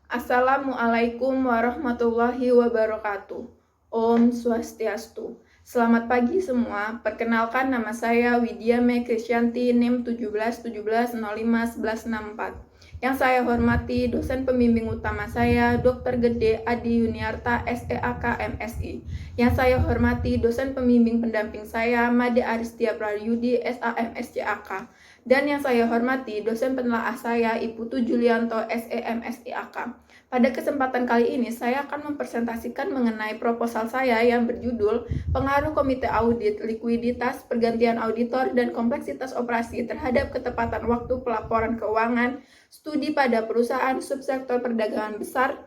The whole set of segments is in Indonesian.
Assalamualaikum warahmatullahi wabarakatuh. Om Swastiastu. Selamat pagi semua. Perkenalkan, nama saya Widya Mei Krisyanti, NIM 1717051164. Yang saya hormati dosen pembimbing utama saya, Dr. Gede Adi Yuniarta, SEAK MSI. Yang saya hormati dosen pembimbing pendamping saya, Made Aristia Prayudi, SAMSCAK. Dan yang saya hormati dosen penelaah saya, Ibu Putu Julianto, SEMSIAK. Pada kesempatan kali ini, saya akan mempresentasikan mengenai proposal saya yang berjudul Pengaruh Komite Audit, Likuiditas, Pergantian Auditor, dan Kompleksitas Operasi terhadap Ketepatan Waktu Pelaporan Keuangan, Studi pada Perusahaan Subsektor Perdagangan Besar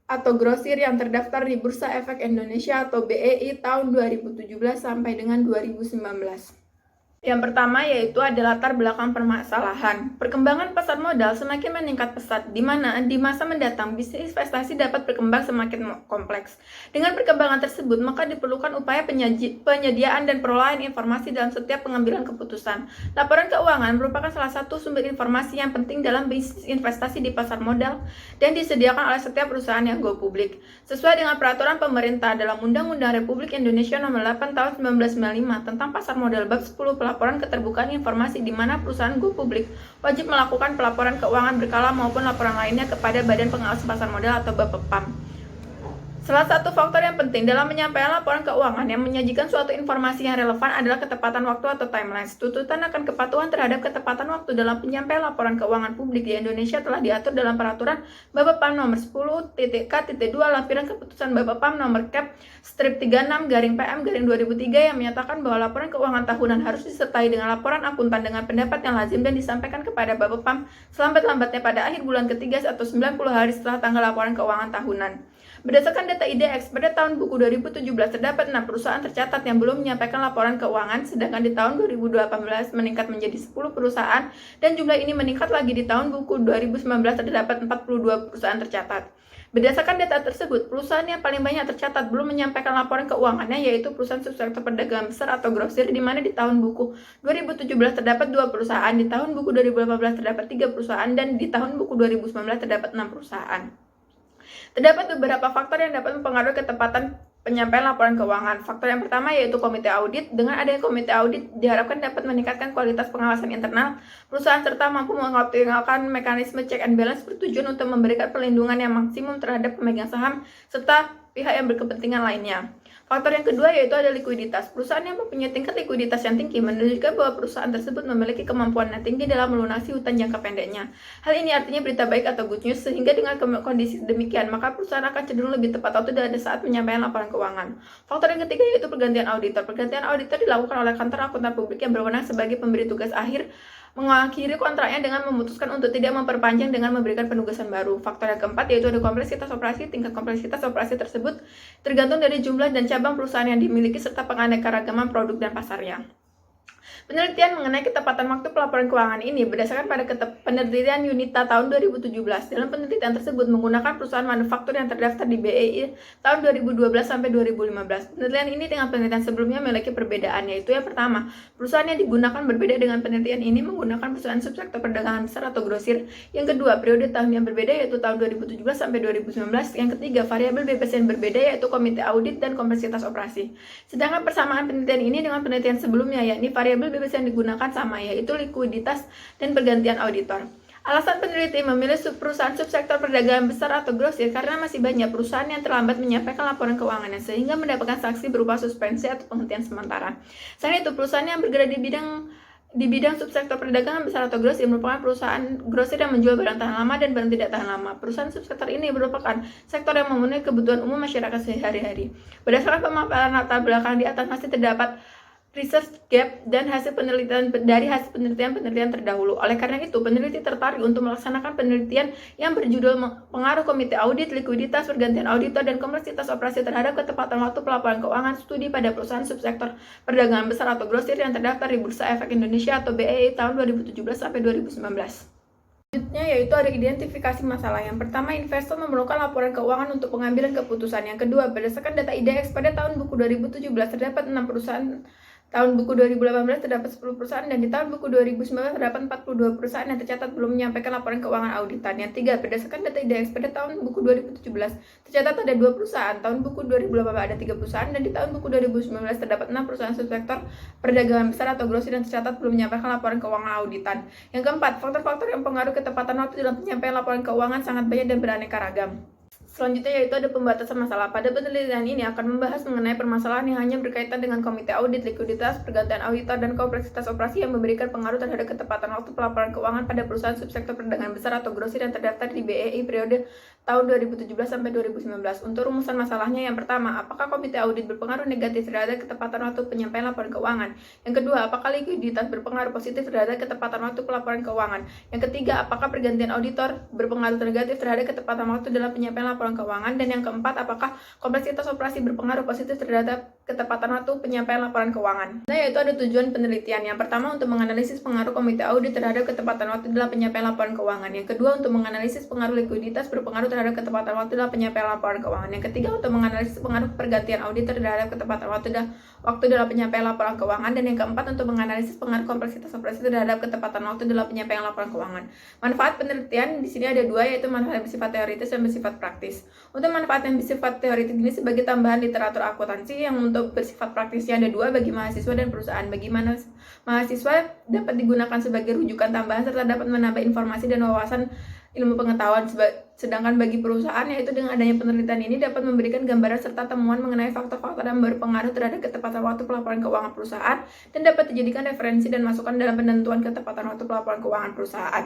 atau Grosir yang terdaftar di Bursa Efek Indonesia atau BEI tahun 2017 sampai dengan 2019. Yang pertama yaitu ada latar belakang permasalahan. Perkembangan pasar modal semakin meningkat pesat, di mana di masa mendatang bisnis investasi dapat berkembang semakin kompleks. Dengan perkembangan tersebut, maka diperlukan upaya penyediaan dan perolahan informasi dalam setiap pengambilan keputusan. Laporan keuangan merupakan salah satu sumber informasi yang penting dalam bisnis investasi di pasar modal dan disediakan oleh setiap perusahaan yang go publik. Sesuai dengan peraturan pemerintah dalam Undang-Undang Republik Indonesia Nomor 8 Tahun 1995 tentang Pasar Modal Bab 10 Pelaporan Keterbukaan Informasi, di mana perusahaan go publik wajib melakukan pelaporan keuangan berkala maupun laporan lainnya kepada Badan Pengawas Pasar Modal atau BPPAM. Salah satu faktor yang penting dalam menyampaikan laporan keuangan yang menyajikan suatu informasi yang relevan adalah ketepatan waktu atau timelines. Tuntutan akan kepatuhan terhadap ketepatan waktu dalam penyampaian laporan keuangan publik di Indonesia telah diatur dalam peraturan BPPAM nomor 10.K.2 lampiran keputusan BPPAM nomor Cap strip 36/PM/2003 yang menyatakan bahwa laporan keuangan tahunan harus disertai dengan laporan akuntan dengan pendapat yang lazim dan disampaikan kepada BPPAM selambat-lambatnya pada akhir bulan ketiga atau 90 hari setelah tanggal laporan keuangan tahunan. Berdasarkan data IDX, pada tahun buku 2017 terdapat 6 perusahaan tercatat yang belum menyampaikan laporan keuangan, sedangkan di tahun 2018 meningkat menjadi 10 perusahaan, dan jumlah ini meningkat lagi di tahun buku 2019 terdapat 42 perusahaan tercatat. Berdasarkan data tersebut, perusahaan yang paling banyak tercatat belum menyampaikan laporan keuangannya yaitu perusahaan subsektor perdagangan besar atau grosir, di mana di tahun buku 2017 terdapat 2 perusahaan, di tahun buku 2018 terdapat 3 perusahaan, dan di tahun buku 2019 terdapat 6 perusahaan. Terdapat beberapa faktor yang dapat mempengaruhi ketepatan penyampaian laporan keuangan. Faktor yang pertama yaitu komite audit. Dengan adanya komite audit diharapkan dapat meningkatkan kualitas pengawasan internal perusahaan serta mampu mengoptimalkan mekanisme check and balance bertujuan untuk memberikan perlindungan yang maksimum terhadap pemegang saham serta pihak yang berkepentingan lainnya. Faktor yang kedua yaitu ada likuiditas. Perusahaan yang mempunyai tingkat likuiditas yang tinggi menunjukkan bahwa perusahaan tersebut memiliki kemampuan yang tinggi dalam melunasi hutang jangka pendeknya. Hal ini artinya berita baik atau good news, sehingga dengan kondisi demikian, maka perusahaan akan cenderung lebih tepat waktu pada saat menyampaikan laporan keuangan. Faktor yang ketiga yaitu pergantian auditor. Pergantian auditor dilakukan oleh kantor akuntan publik yang berwenang sebagai pemberi tugas akhir mengakhiri kontraknya dengan memutuskan untuk tidak memperpanjang dengan memberikan penugasan baru. Faktor yang keempat yaitu ada kompleksitas operasi. Tingkat kompleksitas operasi tersebut tergantung dari jumlah dan cabang perusahaan yang dimiliki serta penganeka-ragaman produk dan pasarnya. Penelitian mengenai ketepatan waktu pelaporan keuangan ini berdasarkan pada penelitian Unita tahun 2017. Dalam penelitian tersebut menggunakan perusahaan manufaktur yang terdaftar di BEI tahun 2012 sampai 2015. Penelitian ini dengan penelitian sebelumnya memiliki perbedaan, yaitu yang pertama, perusahaan yang digunakan berbeda dengan penelitian ini menggunakan perusahaan subsektor perdagangan besar atau grosir. Yang kedua, periode tahun yang berbeda yaitu tahun 2017 sampai 2019. Yang ketiga, variabel BPS yang berbeda yaitu komite audit dan kompleksitas operasi. Sedangkan persamaan penelitian ini dengan penelitian sebelumnya yakni variabel BPS yang digunakan sama, yaitu likuiditas dan pergantian auditor. Alasan peneliti memilih perusahaan subsektor perdagangan besar atau grosir karena masih banyak perusahaan yang terlambat menyampaikan laporan keuangannya sehingga mendapatkan sanksi berupa suspensi atau penghentian sementara. Selain itu, perusahaan yang bergerak di bidang subsektor perdagangan besar atau grosir merupakan perusahaan grosir yang menjual barang tahan lama dan barang tidak tahan lama. Perusahaan subsektor ini merupakan sektor yang memenuhi kebutuhan umum masyarakat sehari-hari. Berdasarkan pemaparan latar belakang di atas, masih terdapat research gap dan hasil penelitian terdahulu. Oleh karena itu, peneliti tertarik untuk melaksanakan penelitian yang berjudul Pengaruh Komite Audit, Likuiditas, Pergantian Auditor, dan Kompleksitas Operasi terhadap Ketepatan Waktu Pelaporan Keuangan, Studi pada Perusahaan Subsektor Perdagangan Besar atau Grosir yang terdaftar di Bursa Efek Indonesia atau BEI tahun 2017 sampai 2019. Selanjutnya yaitu ada identifikasi masalah. Yang pertama, investor memerlukan laporan keuangan untuk pengambilan keputusan. Yang kedua, berdasarkan data IDX pada tahun buku 2017 terdapat 6 perusahaan Tahun buku 2018 terdapat 10 perusahaan dan di tahun buku 2019 terdapat 42 perusahaan yang tercatat belum menyampaikan laporan keuangan auditan. Yang 3, berdasarkan data IDX pada tahun buku 2017 tercatat ada 2 perusahaan, tahun buku 2018 ada 3 perusahaan dan di tahun buku 2019 terdapat 6 perusahaan subsektor perdagangan besar atau grosir yang tercatat belum menyampaikan laporan keuangan auditan. Yang keempat, faktor-faktor yang mempengaruhi ketepatan waktu dalam penyampaian laporan keuangan sangat banyak dan beraneka ragam. Selanjutnya yaitu ada pembatasan masalah. Pada penelitian ini akan membahas mengenai permasalahan yang hanya berkaitan dengan komite audit, likuiditas, pergantian auditor, dan kompleksitas operasi yang memberikan pengaruh terhadap ketepatan waktu pelaporan keuangan pada perusahaan subsektor perdagangan besar atau grosir yang terdaftar di BEI periode tahun 2017 sampai 2019. Untuk rumusan masalahnya, yang pertama, apakah komite audit berpengaruh negatif terhadap ketepatan waktu penyampaian laporan keuangan? Yang kedua, apakah likuiditas berpengaruh positif terhadap ketepatan waktu pelaporan keuangan? Yang ketiga, apakah pergantian auditor berpengaruh negatif terhadap ketepatan waktu dalam penyampaian laporan keuangan? Dan yang keempat, apakah kompleksitas operasi berpengaruh positif terhadap ketepatan waktu penyampaian laporan keuangan? Nah, yaitu ada tujuan penelitian. Yang pertama, untuk menganalisis pengaruh komite audit terhadap ketepatan waktu dalam penyampaian laporan keuangan. Yang kedua, untuk menganalisis pengaruh likuiditas berpengaruh terhadap ketepatan waktu dalam penyampaian laporan keuangan. Yang ketiga, untuk menganalisis pengaruh pergantian auditor terhadap ketepatan waktu dalam penyampaian laporan keuangan. Dan yang keempat, untuk menganalisis pengaruh kompleksitas operasi terhadap ketepatan waktu dalam penyampaian laporan keuangan. Manfaat penelitian di sini ada dua, yaitu manfaat yang bersifat teoritis dan bersifat praktis. Untuk manfaat yang bersifat teoritis ini sebagai tambahan literatur akuntansi, yang untuk bersifat praktisnya ada dua bagi mahasiswa dan perusahaan. Bagi mahasiswa dapat digunakan sebagai rujukan tambahan serta dapat menambah informasi dan wawasan ilmu pengetahuan, sedangkan bagi perusahaan yaitu dengan adanya penelitian ini dapat memberikan gambaran serta temuan mengenai faktor-faktor yang berpengaruh terhadap ketepatan waktu pelaporan keuangan perusahaan dan dapat dijadikan referensi dan masukan dalam penentuan ketepatan waktu pelaporan keuangan perusahaan.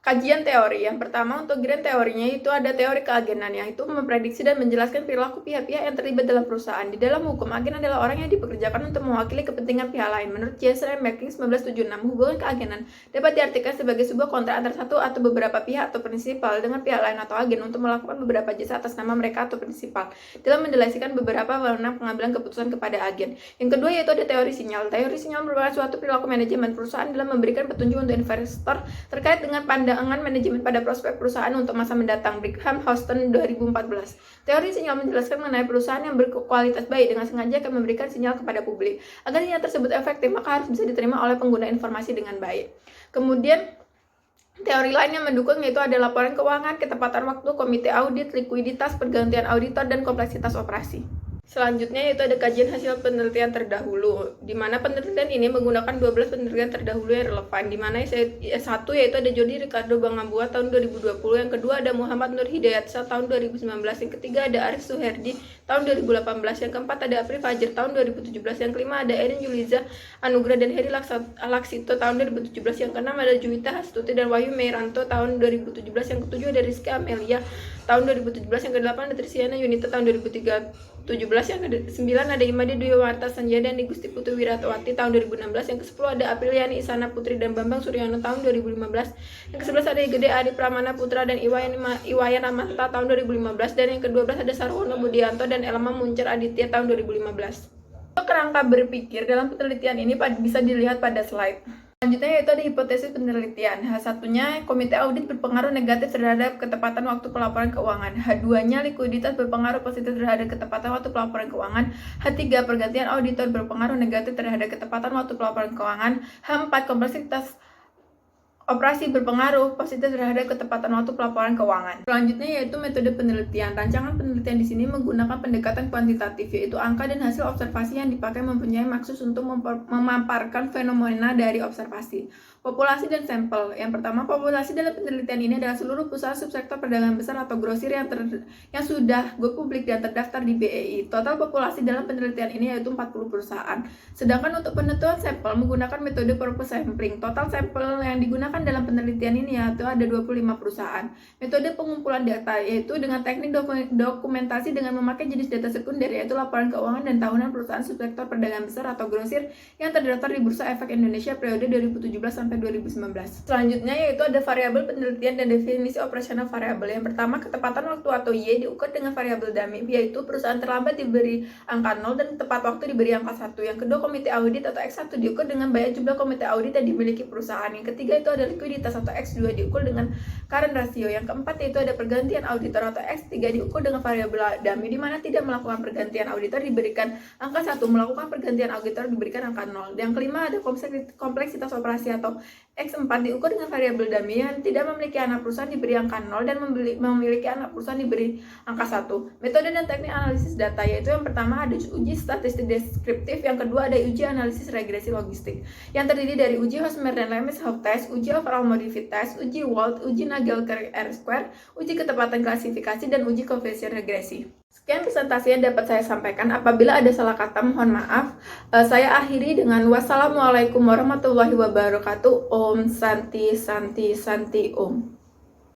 Kajian teori. Yang pertama, untuk grand teorinya itu ada teori keagenan, yaitu memprediksi dan menjelaskan perilaku pihak-pihak yang terlibat dalam perusahaan. Di dalam hukum, agen adalah orang yang dipekerjakan untuk mewakili kepentingan pihak lain. Menurut James Rankin 1976, hubungan keagenan dapat diartikan sebagai sebuah kontrak antara satu atau beberapa pihak atau prinsipal dengan pihak lain atau agen untuk melakukan beberapa jasa atas nama mereka atau prinsipal dalam mendelegasikan beberapa wewenang pengambilan keputusan kepada agen. Yang kedua yaitu ada teori sinyal. Teori sinyal merupakan suatu perilaku manajemen perusahaan dalam memberikan petunjuk untuk investor terkait dengan pandangan manajemen pada prospek perusahaan untuk masa mendatang. Brigham Houston 2014. Teori sinyal menjelaskan mengenai perusahaan yang berkualitas baik dengan sengaja akan memberikan sinyal kepada publik. Agar sinyal tersebut efektif, maka harus bisa diterima oleh pengguna informasi dengan baik. Kemudian teori lain yang mendukung yaitu ada laporan keuangan, ketepatan waktu, komite audit, likuiditas, pergantian auditor, dan kompleksitas operasi. Selanjutnya yaitu ada kajian hasil penelitian terdahulu, di mana penelitian ini menggunakan 12 penelitian terdahulu yang relevan, di mana satu yaitu ada Jody Ricardo Bangambua tahun 2020, yang kedua ada Muhammad Nur Hidayatsa tahun 2019, yang ketiga ada Arif Suherdi tahun 2018, yang keempat ada Apri Fajar tahun 2017, yang kelima ada Erin Yuliza Anugrah dan Heri Laksito tahun 2017, yang keenam ada Juwita Hastuti dan Wahyu Meiranto tahun 2017, yang ketujuh ada Rizky Amelia tahun 2017, yang kedelapan ada Trisiana Yunita tahun 2017, yang ke-9 ada Imade Duyawata Sanjaya dan Gusti Putri Wiratawati tahun 2016, yang ke-10 ada Apriliani Isana Putri dan Bambang Suryono tahun 2015, yang ke-11 ada Gede Adi Pramana Putra dan Iwayan Amanta tahun 2015, dan yang ke-12 ada Sarwono Budianto dan Elma Muncer Aditya tahun 2015. Untuk kerangka berpikir dalam penelitian ini bisa dilihat pada slide. Selanjutnya yaitu ada hipotesis penelitian. H1-nya, komite audit berpengaruh negatif terhadap ketepatan waktu pelaporan keuangan. H2-nya, likuiditas berpengaruh positif terhadap ketepatan waktu pelaporan keuangan. H3, pergantian auditor berpengaruh negatif terhadap ketepatan waktu pelaporan keuangan. H4, kompleksitas operasi berpengaruh positif terhadap ketepatan waktu pelaporan keuangan. Selanjutnya yaitu metode penelitian. Rancangan penelitian di sini menggunakan pendekatan kuantitatif, yaitu angka dan hasil observasi yang dipakai mempunyai maksud untuk memaparkan fenomena dari observasi. Populasi dan sampel. Yang pertama, populasi dalam penelitian ini adalah seluruh perusahaan subsektor perdagangan besar atau grosir yang sudah go publik dan terdaftar di BEI. Total populasi dalam penelitian ini yaitu 40 perusahaan. Sedangkan untuk penentuan sampel menggunakan metode purpose sampling. Total sampel yang digunakan dalam penelitian ini yaitu ada 25 perusahaan. Metode pengumpulan data yaitu dengan teknik dokumentasi dengan memakai jenis data sekunder yaitu laporan keuangan dan tahunan perusahaan subsektor perdagangan besar atau grosir yang terdaftar di Bursa Efek Indonesia periode 2017 sampai sampai 2019. Selanjutnya yaitu ada variabel penelitian dan definisi operasional variabel. Yang pertama, ketepatan waktu atau Y diukur dengan variabel dummy, yaitu perusahaan terlambat diberi angka 0 dan tepat waktu diberi angka 1. Yang kedua, komite audit atau X1 diukur dengan banyak jumlah komite audit yang dimiliki perusahaan. Yang ketiga itu ada likuiditas atau X2 diukur dengan current ratio. Yang keempat yaitu ada pergantian auditor atau X3 diukur dengan variabel dummy, di mana tidak melakukan pergantian auditor diberikan angka 1, melakukan pergantian auditor diberikan angka 0. Yang kelima ada kompleksitas operasi atau X4 diukur dengan variabel dummy, yang tidak memiliki anak perusahaan diberi angka 0 dan memiliki anak perusahaan diberi angka 1. Metode dan teknik analisis data yaitu yang pertama ada uji statistik deskriptif, yang kedua ada uji analisis regresi logistik yang terdiri dari uji Hosmer dan Lemmes-Haug test, uji overall mobility test, uji Wald, uji Nagelkar R-square, uji ketepatan klasifikasi, dan uji koefisien regresi. Sekian presentasi yang dapat saya sampaikan. Apabila ada salah kata, mohon maaf. Saya akhiri dengan wassalamualaikum warahmatullahi wabarakatuh. Om Santi Santi Santi Om.